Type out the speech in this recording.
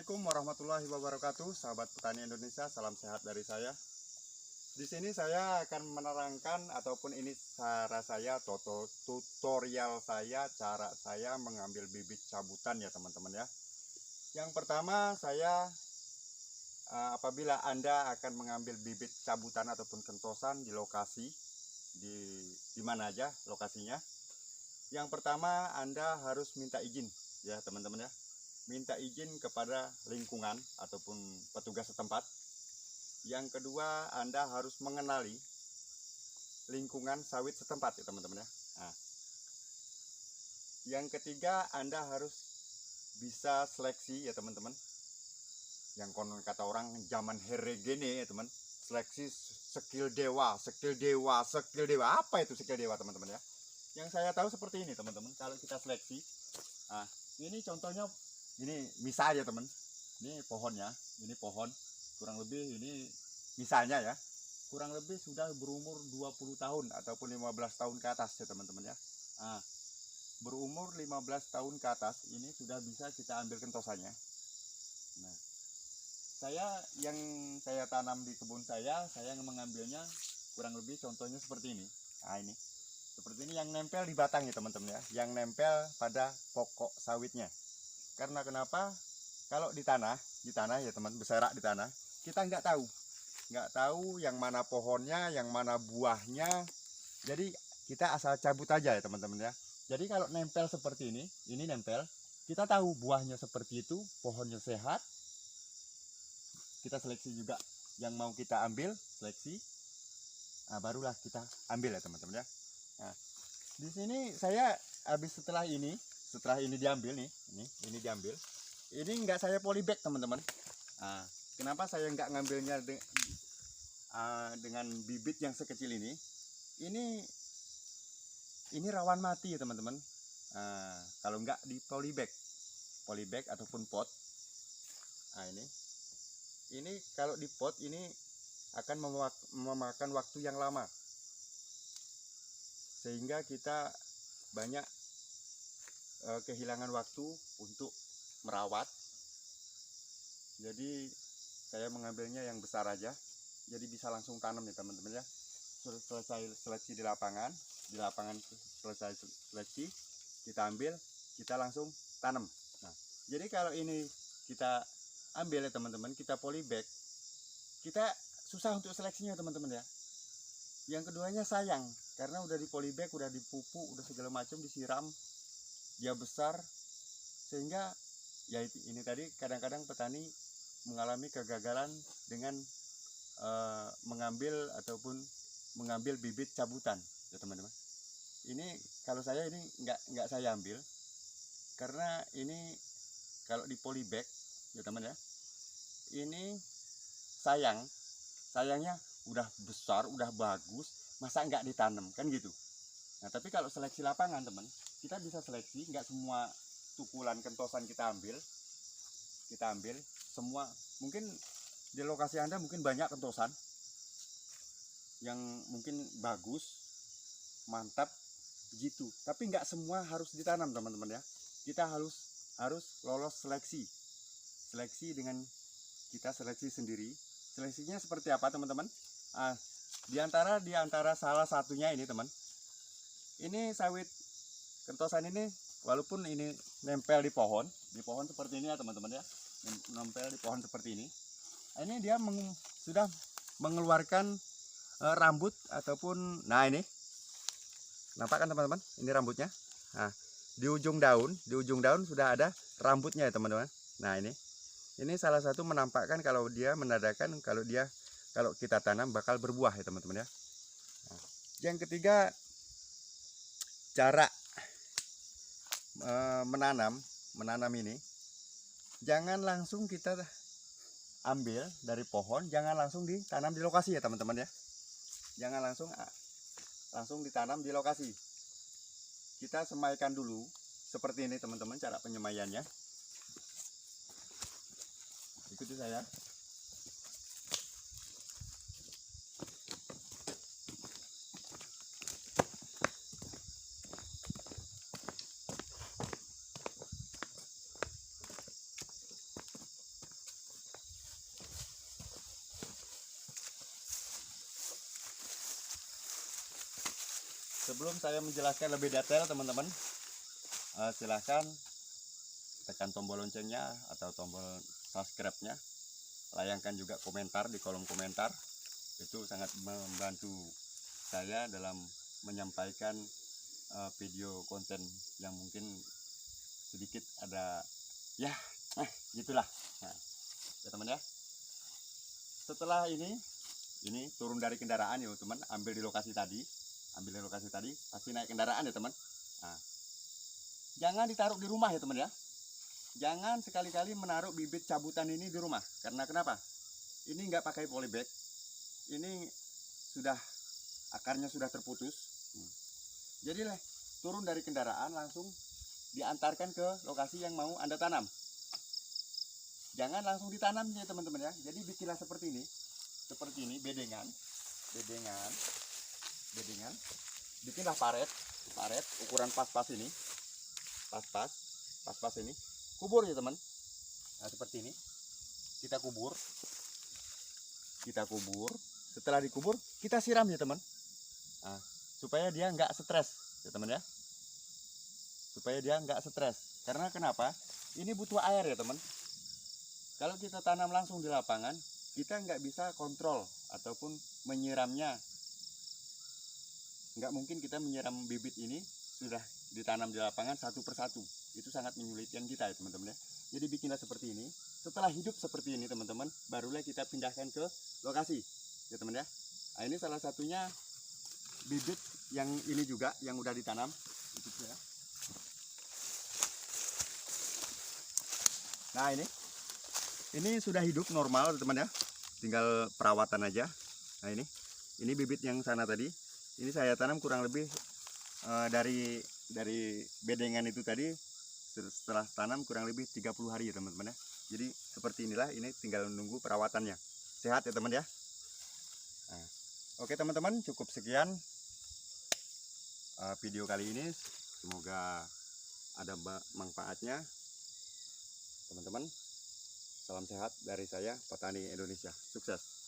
Assalamualaikum warahmatullahi wabarakatuh, sahabat petani Indonesia, salam sehat dari saya. Di sini saya akan menerangkan ataupun ini cara saya, tutorial saya, cara saya mengambil bibit cabutan ya teman-teman ya. Yang pertama apabila Anda akan mengambil bibit cabutan ataupun kentosan di lokasi, di mana aja lokasinya. Yang pertama Anda harus minta izin ya teman-teman ya. Minta izin kepada lingkungan ataupun petugas setempat. Yang kedua, Anda harus mengenali lingkungan sawit setempat ya teman-teman ya. Nah, yang ketiga, Anda harus bisa seleksi ya teman-teman. Yang konon kata orang zaman heregene ya teman, seleksi skill dewa. Apa itu skill dewa teman-teman ya? Yang saya tahu seperti ini teman-teman. Kalau kita seleksi, nah ini contohnya. Ini misalnya teman, ini pohonnya, ini pohon kurang lebih ini misalnya ya, kurang lebih sudah berumur 20 tahun ataupun 15 tahun ke atas ya teman-teman ya. Nah, berumur 15 tahun ke atas ini sudah bisa kita ambil kentosannya. Nah, yang saya tanam di kebun saya mengambilnya kurang lebih contohnya seperti ini. Nah ini, seperti ini yang nempel di batang ya teman-teman ya, yang nempel pada pokok sawitnya. Karena kenapa? Kalau di tanah ya teman, berserak di tanah, kita nggak tahu yang mana pohonnya, yang mana buahnya. Jadi kita asal cabut aja ya teman-teman ya. Jadi kalau nempel seperti ini nempel, kita tahu buahnya seperti itu, pohonnya sehat. Kita seleksi juga yang mau kita ambil, seleksi. Nah, barulah kita ambil ya teman-teman ya. Nah, di sini saya habis setelah ini diambil nih, ini diambil. Ini enggak saya polybag teman-teman. Nah, kenapa saya enggak ngambilnya dengan bibit yang sekecil ini? Ini rawan mati ya teman-teman. Nah, kalau enggak di polybag ataupun pot. Nah, ini kalau di pot ini akan memakan waktu yang lama. Sehingga kita banyak kehilangan waktu untuk merawat. Jadi saya mengambilnya yang besar aja, jadi bisa langsung tanam ya teman-teman ya. Selesai seleksi di lapangan selesai seleksi, kita ambil, kita langsung tanam. Nah, jadi kalau ini kita ambil ya teman-teman, kita polybag, kita susah untuk seleksinya teman-teman ya. Yang keduanya sayang, karena udah di polybag, udah dipupuk, udah segala macam, disiram, dia besar, sehingga ya ini tadi kadang-kadang petani mengalami kegagalan dengan mengambil bibit cabutan ya teman-teman. Ini kalau saya ini nggak saya ambil karena ini kalau di polybag ya teman ya, ini sayangnya udah besar, udah bagus, masa nggak ditanam kan gitu. Nah tapi kalau seleksi lapangan teman, kita bisa seleksi, nggak semua tukulan kentosan kita ambil semua. Mungkin di lokasi Anda mungkin banyak kentosan yang mungkin bagus, mantap gitu, tapi nggak semua harus ditanam teman-teman ya. Kita harus lolos seleksi dengan kita seleksi sendiri. Seleksinya seperti apa teman-teman? Di antara salah satunya ini teman, ini sawit kentosan ini, walaupun ini nempel di pohon seperti ini ya teman-teman ya, nempel di pohon seperti ini. Ini dia sudah mengeluarkan rambut ataupun, nah ini nampak kan teman-teman, ini rambutnya. Nah, di ujung daun sudah ada rambutnya ya teman-teman. Nah ini salah satu menampakkan kalau dia menandakan kalau kita tanam bakal berbuah ya teman-teman ya. Nah, yang ketiga, cara menanam ini, jangan langsung kita ambil dari pohon, jangan langsung ditanam di lokasi ya teman-teman ya. Jangan langsung ditanam di lokasi. Kita semaikan dulu seperti ini teman-teman, cara penyemaiannya. Ikuti saya. Sebelum saya menjelaskan lebih detail teman-teman, silahkan tekan tombol loncengnya atau tombol subscribe-nya. Layangkan juga komentar di kolom komentar. Itu sangat membantu saya dalam menyampaikan video konten yang mungkin sedikit ada ya gitulah. Nah, ya teman ya. Setelah ini turun dari kendaraan ya teman, ambil di lokasi tadi, pasti naik kendaraan ya teman. Nah, jangan ditaruh di rumah ya teman ya. Jangan sekali-kali menaruh bibit cabutan ini di rumah. Karena kenapa? Ini nggak pakai polybag. Ini sudah akarnya sudah terputus. Jadi turun dari kendaraan langsung diantarkan ke lokasi yang mau Anda tanam. Jangan langsung ditanam ya teman-teman ya. Jadi bikinlah seperti ini, bedengan. Bikinlah paret ukuran pas-pas ini, pas-pas ini. Kubur ya teman. Nah seperti ini. Kita kubur. Setelah dikubur, kita siram ya teman. Nah, supaya dia nggak stres ya teman ya. Karena kenapa? Ini butuh air ya teman. Kalau kita tanam langsung di lapangan, kita nggak bisa kontrol ataupun menyiramnya. Nggak mungkin kita menyiram bibit ini sudah ditanam di lapangan satu persatu. Itu sangat menyulitkan kita ya teman-teman ya. Jadi bikinlah seperti ini. Setelah hidup seperti ini teman-teman, barulah kita pindahkan ke lokasi ya teman ya. Nah, ini salah satunya bibit yang ini juga yang udah ditanam itu ya. Nah ini sudah hidup normal teman ya, tinggal perawatan aja. Nah ini bibit yang sana tadi, ini saya tanam kurang lebih dari bedengan itu tadi, setelah tanam kurang lebih 30 hari ya teman-teman ya. Jadi seperti inilah, ini tinggal menunggu perawatannya. Sehat ya teman ya. Nah, oke teman-teman, cukup sekian video kali ini. Semoga ada manfaatnya teman-teman. Salam sehat dari saya, Petani Indonesia. Sukses.